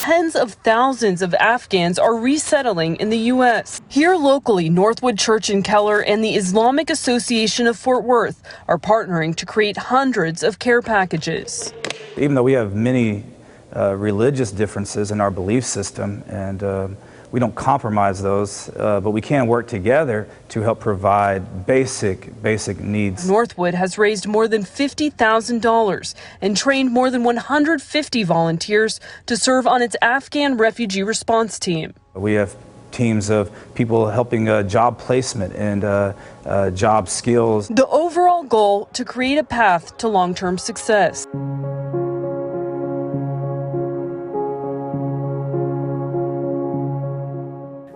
Tens of thousands of Afghans are resettling in the U.S. Here locally, Northwood Church in Keller and the Islamic Association of Fort Worth are partnering to create hundreds of care packages. Even though we have many religious differences in our belief system, and we don't compromise those, but we can work together to help provide basic needs. Northwood has raised more than $50,000 and trained more than 150 volunteers to serve on its Afghan refugee response team. We have teams of people helping job placement and job skills. The overall goal to create a path to long-term success.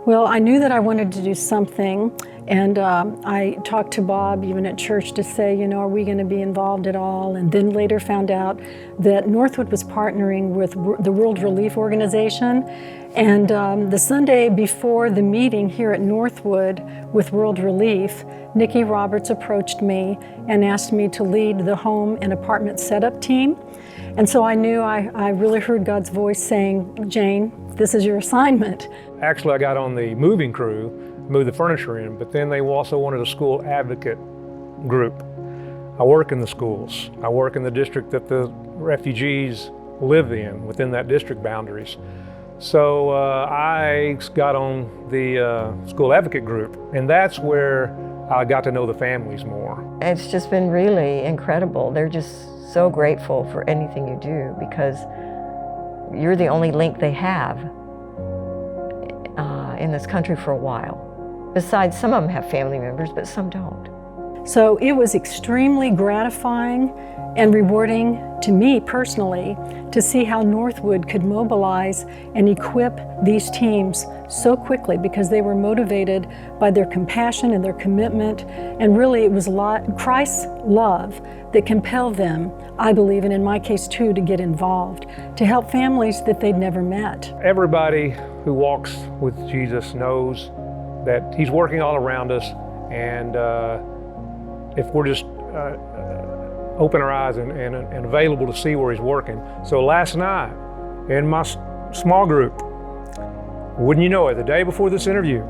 Well, I knew that I wanted to do something, and I talked to Bob even at church to say, you know, are we going to be involved at all? And then later found out that Northwood was partnering with the World Relief Organization. And the Sunday before the meeting here at Northwood with World Relief, Nikki Roberts approached me and asked me to lead the home and apartment setup team. And so I knew I really heard God's voice saying, Jane, this is your assignment. Actually, I got on the moving crew, moved the furniture in, but then they also wanted a school advocate group. I work in the schools. I work in the district that the refugees live in, within that district boundaries. So I got on the school advocate group, and that's where I got to know the families more. It's just been really incredible. They're just so grateful for anything you do because you're the only link they have in this country for a while. Besides, some of them have family members, but some don't. So it was extremely gratifying and rewarding to me personally to see how Northwood could mobilize and equip these teams so quickly because they were motivated by their compassion and their commitment, and really it was Christ's love that compelled them, I believe, and in my case too, to get involved, to help families that they'd never met. Everybody who walks with Jesus knows that He's working all around us, and if we're just open our eyes and available to see where He's working. So last night in my small group, wouldn't you know it, the day before this interview,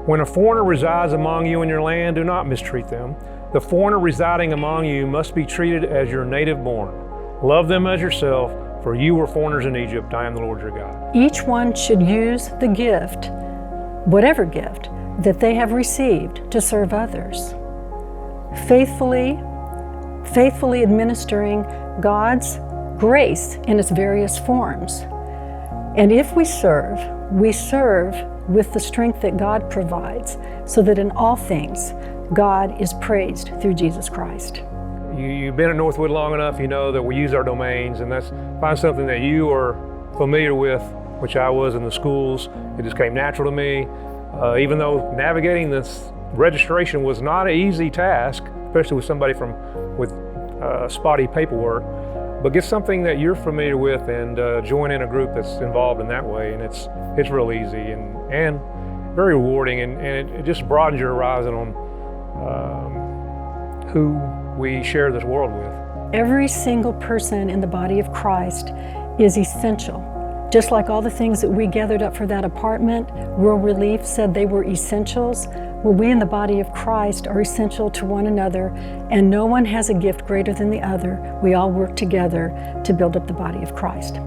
when a foreigner resides among you in your land, do not mistreat them. The foreigner residing among you must be treated as your native born. Love them as yourself, for you were foreigners in Egypt. I am the Lord your God. Each one should use the gift, whatever gift, that they have received to serve others. Faithfully administering God's grace in its various forms. And if we serve with the strength that God provides, so that in all things, God is praised through Jesus Christ. You've been at Northwood long enough, you know that we use our domains, and find something that you are familiar with, which I was in the schools. It just came natural to me. Even though navigating this registration was not an easy task, especially with somebody with spotty paperwork, but get something that you're familiar with and join in a group that's involved in that way, and it's real easy and very rewarding, and it just broadens your horizon on who we share this world with. Every single person in the body of Christ is essential. Just like all the things that we gathered up for that apartment, World Relief said they were essentials. Well, we in the body of Christ are essential to one another, and no one has a gift greater than the other. We all work together to build up the body of Christ.